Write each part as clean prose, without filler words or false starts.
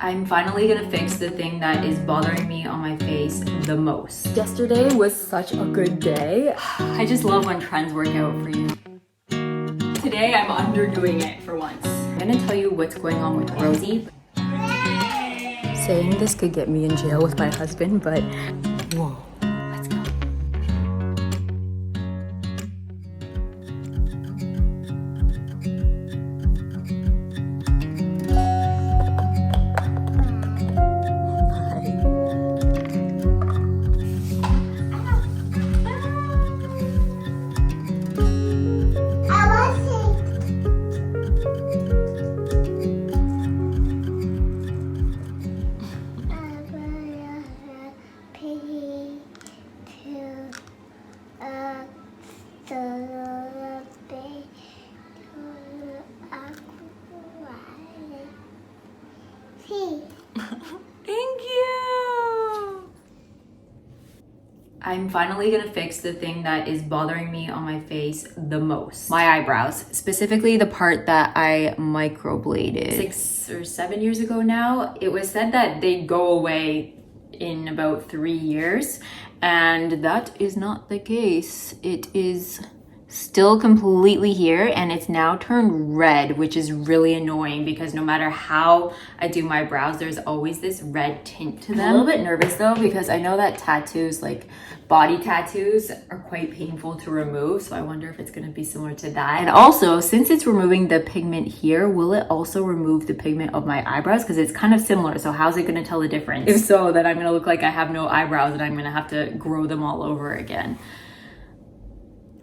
I'm finally gonna fix the thing that is bothering me on my face the most. Yesterday was such a good day. I just love when trends work out for you. Today I'm underdoing it for once. I'm gonna tell you what's going on with Rosie. Saying this could get me in jail with my husband, but whoa. Let's go. Thank you! I'm finally gonna fix the thing that is bothering me on my face the most. My eyebrows, specifically the part that I microbladed 6 or 7 years ago now. It was said that they'd go away in about 3 years, and that is not the case. It is still completely here, and it's now turned red, which is really annoying because no matter how I do my brows, there's always this red tint to them. I'm a little bit nervous though because I know that tattoos, like body tattoos, are quite painful to remove, so I wonder if it's going to be similar to that. And also, since it's removing the pigment here, will it also remove the pigment of my eyebrows? Because it's kind of similar, so how's it going to tell the difference? If so, then I'm going to look like I have no eyebrows and I'm going to have to grow them all over again,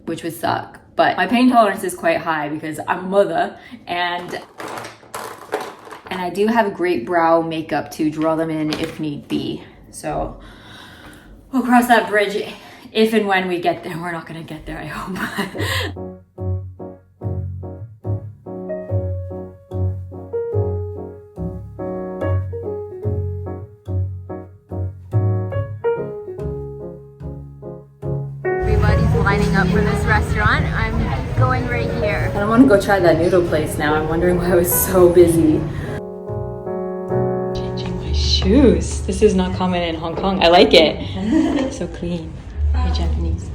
which would suck. But my pain tolerance is quite high because I'm a mother, and I do have great brow makeup to draw them in if need be. So we'll cross that bridge if and when we get there. We're not gonna get there, I hope. Lining up for this restaurant. I'm going right here. I don't want to go try that noodle place now. I'm wondering why I was so busy. Changing my shoes. This is not common in Hong Kong. I like it. So clean. Very Japanese.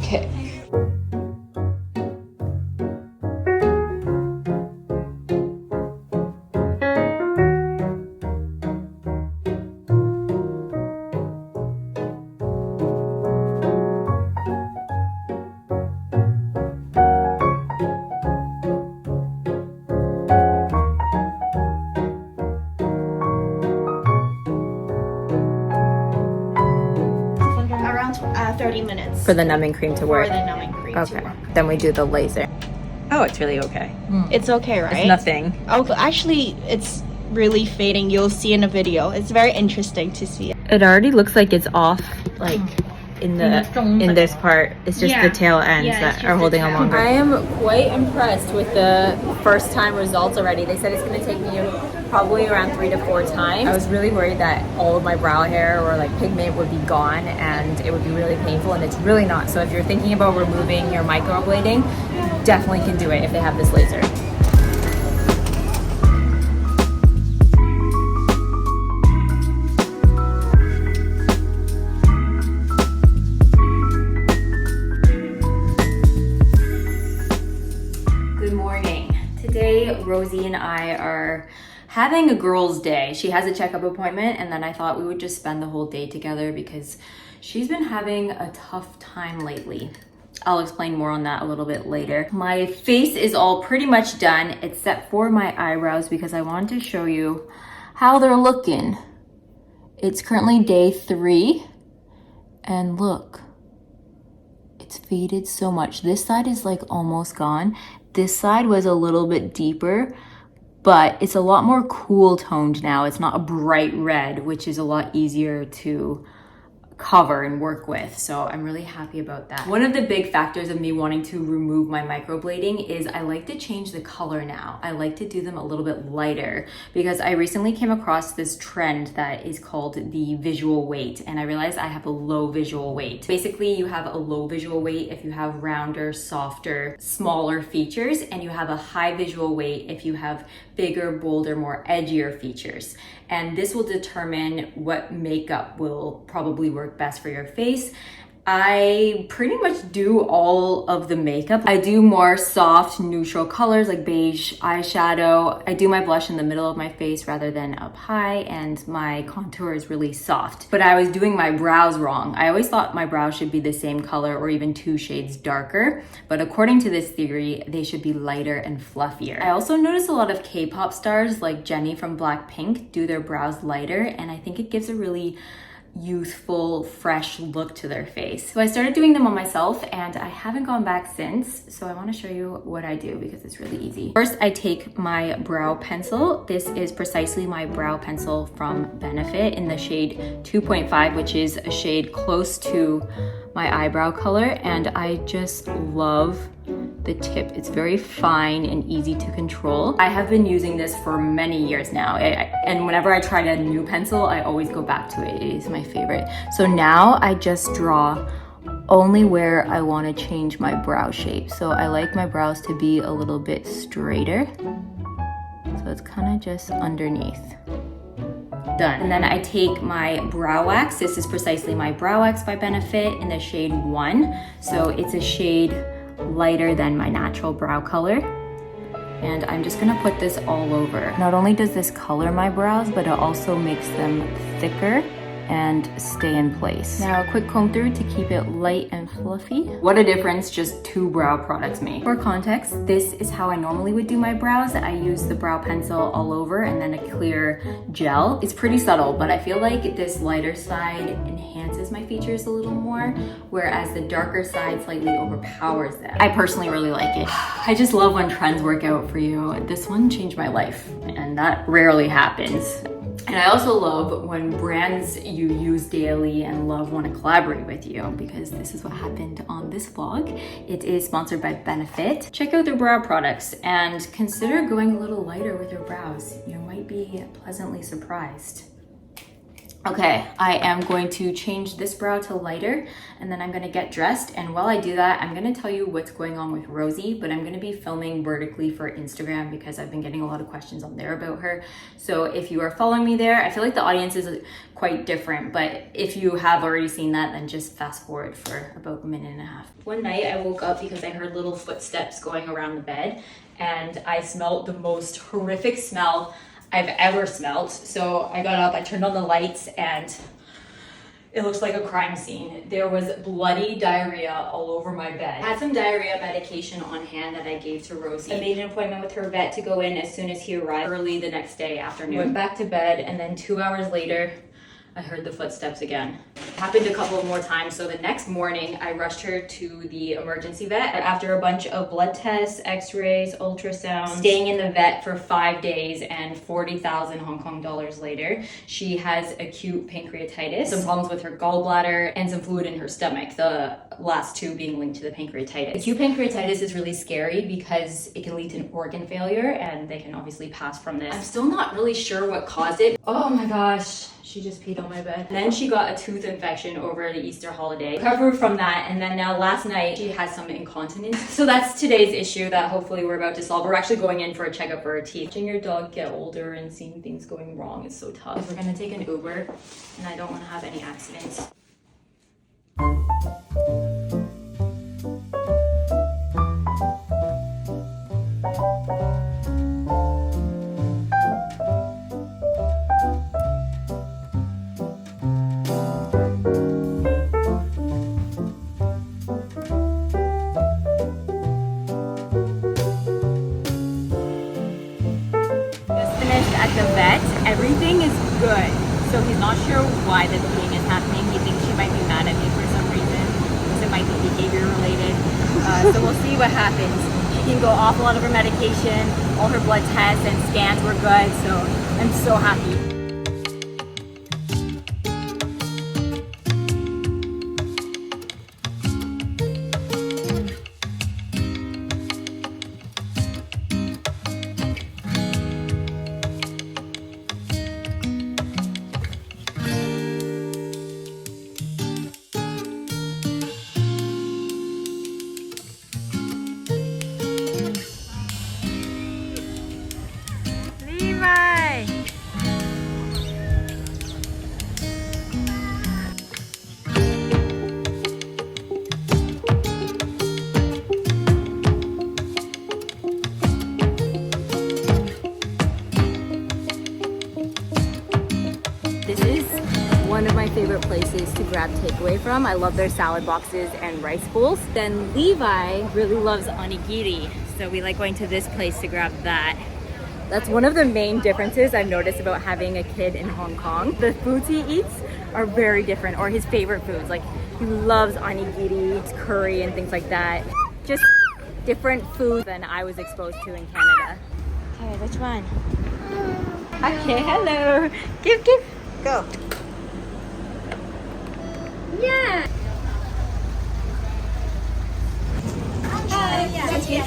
Okay. Around 30 minutes For the numbing cream to work. for the numbing cream to Okay. work. Then we do the laser. Oh, it's really okay. It's okay, right? It's nothing. Oh, actually, it's really fading. You'll see in a video. It's very interesting to see. It already looks like it's off, like in this part. It's just the tail ends that are holding on longer. I am quite impressed with the first time results already. They said it's going to take me probably around 3 to 4 times. I was really worried that all of my brow hair or like pigment would be gone and it would be really painful, and it's really not. So if you're thinking about removing your microblading, you definitely can do it if they have this laser. Good morning. Today, Rosie and I are having a girls' day. She has a checkup appointment, and then I thought we would just spend the whole day together because she's been having a tough time lately. I'll explain more on that a little bit later. My face is all pretty much done except for my eyebrows because I wanted to show you how they're looking. It's currently day 3, and look, it's faded so much. This side is like almost gone. This side was a little bit deeper, but it's a lot more cool toned now. It's not a bright red, which is a lot easier to cover and work with. So I'm really happy about that. One of the big factors of me wanting to remove my microblading is I like to change the color now. I like to do them a little bit lighter because I recently came across this trend that is called the visual weight, and I realized I have a low visual weight. Basically, you have a low visual weight if you have rounder, softer, smaller features, and you have a high visual weight if you have bigger, bolder, more edgier features. And this will determine what makeup will probably work best for your face. I pretty much do all of the makeup. I do more soft, neutral colors like beige eyeshadow. I do my blush in the middle of my face rather than up high, and my contour is really soft. But I was doing my brows wrong. I always thought my brows should be the same color or even 2 shades darker. But according to this theory, they should be lighter and fluffier. I also noticed a lot of K-pop stars like Jennie from Blackpink do their brows lighter, and I think it gives a really youthful, fresh look to their face. So I started doing them on myself and I haven't gone back since. So I want to show you what I do because it's really easy. First, I take my brow pencil. This is precisely my brow pencil from Benefit in the shade 2.5, which is a shade close to my eyebrow color. And I just love the tip. It's very fine and easy to control. I have been using this for many years now, and whenever I try a new pencil, I always go back to it. It is my favorite. So now I just draw only where I want to change my brow shape. So I like my brows to be a little bit straighter. So it's kind of just underneath. Done. And then I take my brow wax. This is precisely my brow wax by Benefit in the shade 1. So it's a shade lighter than my natural brow color. And I'm just gonna put this all over. Not only does this color my brows, but it also makes them thicker and stay in place. Now a quick comb through to keep it light and fluffy. What a difference just 2 brow products make. For context, this is how I normally would do my brows. I use the brow pencil all over and then a clear gel. It's pretty subtle, but I feel like this lighter side enhances my features a little more, whereas the darker side slightly overpowers them. I personally really like it. I just love when trends work out for you. This one changed my life, and that rarely happens. And I also love when brands you use daily and love want to collaborate with you, because this is what happened on this vlog. It is sponsored by Benefit. Check out their brow products and consider going a little lighter with your brows. You might be pleasantly surprised. Okay, I am going to change this brow to lighter, and then I'm gonna get dressed. And while I do that, I'm gonna tell you what's going on with Rosie, but I'm gonna be filming vertically for Instagram because I've been getting a lot of questions on there about her. So if you are following me there, I feel like the audience is quite different, but if you have already seen that, then just fast forward for about a minute and a half. One night I woke up because I heard little footsteps going around the bed, and I smelled the most horrific smell I've ever smelled. So I got up, I turned on the lights, and it looks like a crime scene. There was bloody diarrhea all over my bed. I had some diarrhea medication on hand that I gave to Rosie. I made an appointment with her vet to go in as soon as he arrived early the next day afternoon. Went back to bed, and then 2 hours later, I heard the footsteps again. It happened a couple more times, so the next morning I rushed her to the emergency vet. After a bunch of blood tests, x-rays, ultrasounds, staying in the vet for 5 days, and 40,000 Hong Kong dollars later, she has acute pancreatitis, some problems with her gallbladder, and some fluid in her stomach, the last 2 being linked to the pancreatitis. Acute pancreatitis is really scary because it can lead to an organ failure, and they can obviously pass from this. I'm still not really sure what caused it. Oh my gosh. She just peed on my bed. And then she got a tooth infection over the Easter holiday. Recovered from that, and then now last night she has some incontinence. So that's today's issue that hopefully we're about to solve. We're actually going in for a checkup for her teeth. Watching your dog get older and seeing things going wrong is so tough. We're gonna take an Uber, and I don't want to have any accidents. At the vet, everything is good. So he's not sure why the bleeding is happening. He thinks she might be mad at me for some reason. So it might be behavior related. So we'll see what happens. She can go off a lot of her medication. All her blood tests and scans were good. So I'm so happy. This is one of my favorite places to grab takeaway from. I love their salad boxes and rice bowls. Then Levi really loves onigiri, so we like going to this place to grab that. That's one of the main differences I've noticed about having a kid in Hong Kong. The foods he eats are very different, or his favorite foods. Like, he loves onigiri, curry, and things like that. Just different food than I was exposed to in Canada. Okay, which one? Okay, hello. Give. Go. Yeah. Thank you.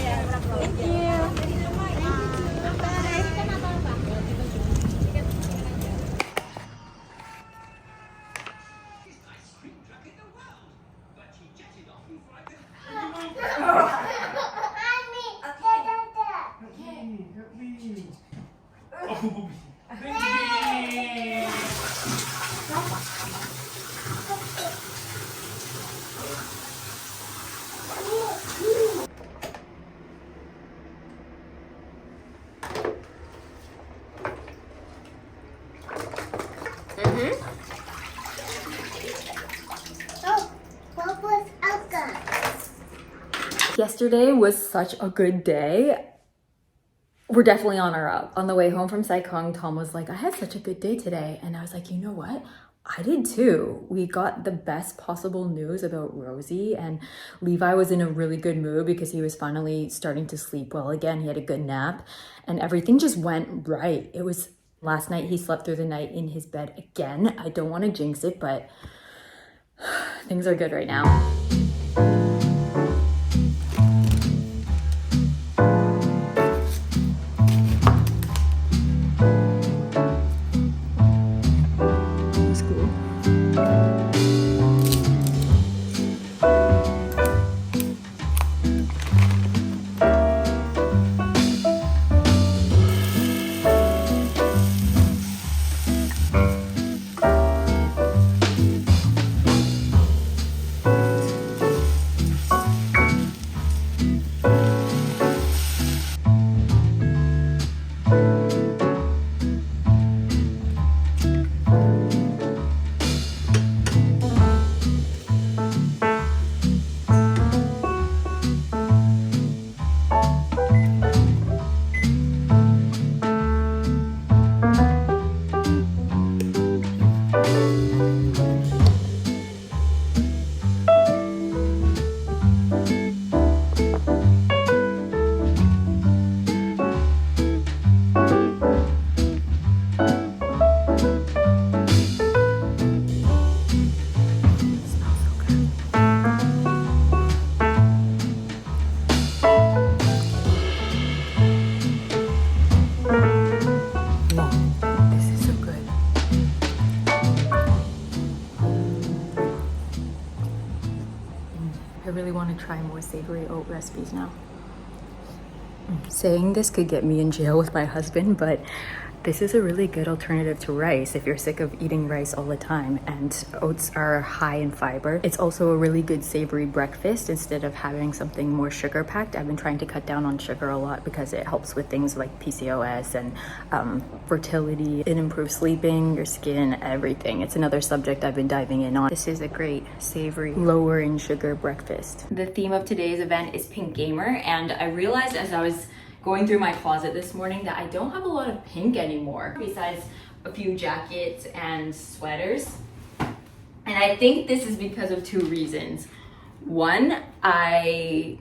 Yesterday was such a good day. We're definitely on our up. On the way home from Sai Kung, Tom was like, I had such a good day today. And I was like, you know what? I did too. We got the best possible news about Rosie, and Levi was in a really good mood because he was finally starting to sleep well again. He had a good nap and everything just went right. It was last night he slept through the night in his bed again. I don't want to jinx it, but things are good right now. I really want to try more savory oat recipes now. Saying this could get me in jail with my husband, but this is a really good alternative to rice if you're sick of eating rice all the time, and oats are high in fiber. It's also a really good savory breakfast instead of having something more sugar packed. I've been trying to cut down on sugar a lot because it helps with things like PCOS and fertility. It improves sleeping, your skin, everything. It's another subject I've been diving in on. This is a great savory, lower in sugar breakfast. The theme of today's event is Pink Gamer, and I realized as I was going through my closet this morning that I don't have a lot of pink anymore, besides a few jackets and sweaters. And I think this is because of two reasons. One, I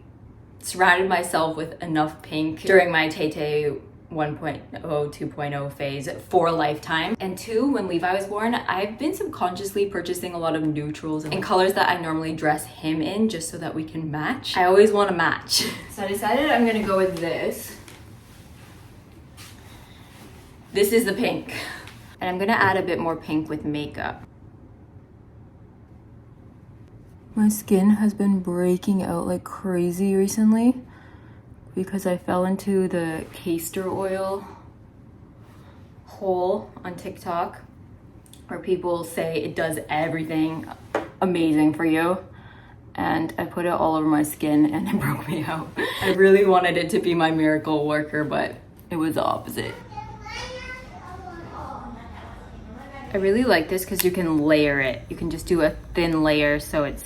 surrounded myself with enough pink during my Tay 1.0, 2.0 phase for a lifetime. And two, when Levi was born, I've been subconsciously purchasing a lot of neutrals and colors that I normally dress him in just so that we can match. I always want to match. So I decided I'm gonna go with this. This is the pink. And I'm gonna add a bit more pink with makeup. My skin has been breaking out like crazy recently because I fell into the castor oil hole on TikTok where people say it does everything amazing for you. And I put it all over my skin and it broke me out. I really wanted it to be my miracle worker, but it was the opposite. I really like this because you can layer it. You can just do a thin layer so it's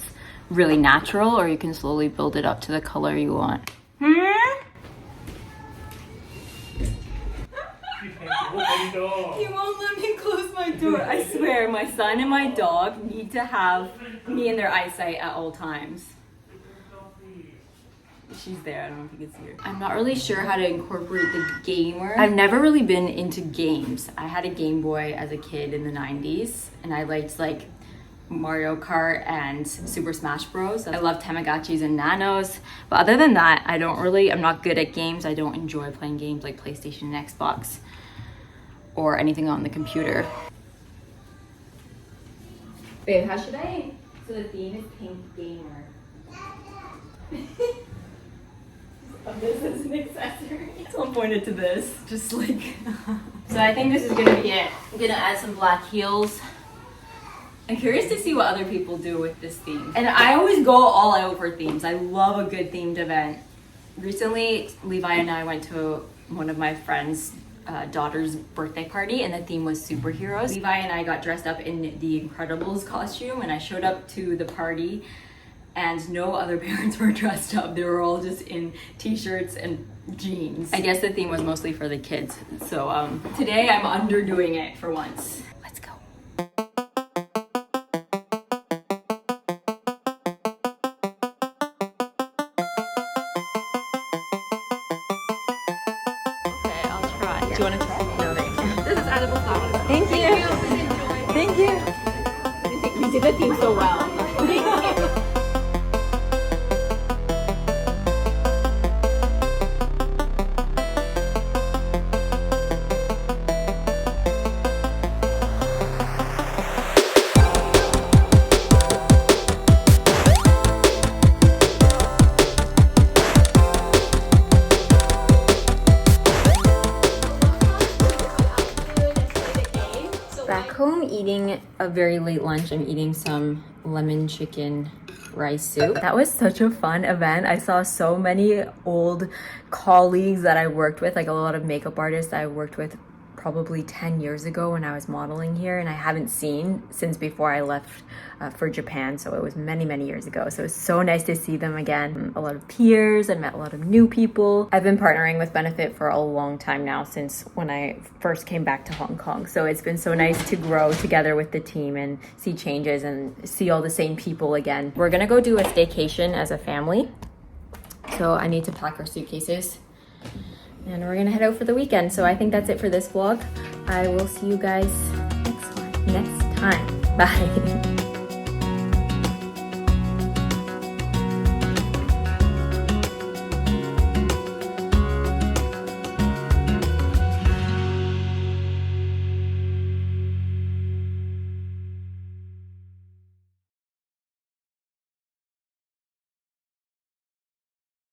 really natural, or you can slowly build it up to the color you want. He won't let me close my door. I swear, my son and my dog need to have me in their eyesight at all times. She's there, I don't know if you can see her. I'm not really sure how to incorporate the gamer. I've never really been into games. I had a Game Boy as a kid in the 90s, and I liked like Mario Kart and Super Smash Bros. I love Tamagotchis and Nanos, but other than that, I'm not good at games. I don't enjoy playing games like PlayStation and Xbox or anything on the computer. Babe, how should I? So the theme is pink gamer. This is an accessory. Someone pointed to this, just like. So I think this is gonna be it. I'm gonna add some black heels. I'm curious to see what other people do with this theme. And I always go all out for themes. I love a good themed event. Recently, Levi and I went to one of my friends' daughter's birthday party, and the theme was superheroes. Levi and I got dressed up in the Incredibles costume, and I showed up to the party and no other parents were dressed up. They were all just in t-shirts and jeans. I guess the theme was mostly for the kids. So today I'm underdoing it for once. Let's go. Okay, I'll try. Do you want to try? No, thanks. This is edible flowers. Thank you. Thank you. You did the theme so well. Thank you. Back home eating a very late lunch. I'm eating some lemon chicken rice soup. That was such a fun event. I saw so many old colleagues that I worked with, like a lot of makeup artists that I worked with probably 10 years ago when I was modeling here, and I haven't seen since before I left for Japan, so it was many years ago. So it's so nice to see them again. A lot of peers, I met a lot of new people. I've been partnering with Benefit for a long time now, since when I first came back to Hong Kong. So it's been so nice to grow together with the team and see changes and see all the same people again. We're gonna go do a staycation as a family, so I need to pack our suitcases. And we're gonna head out for the weekend. So I think that's it for this vlog. I will see you guys next time. Bye.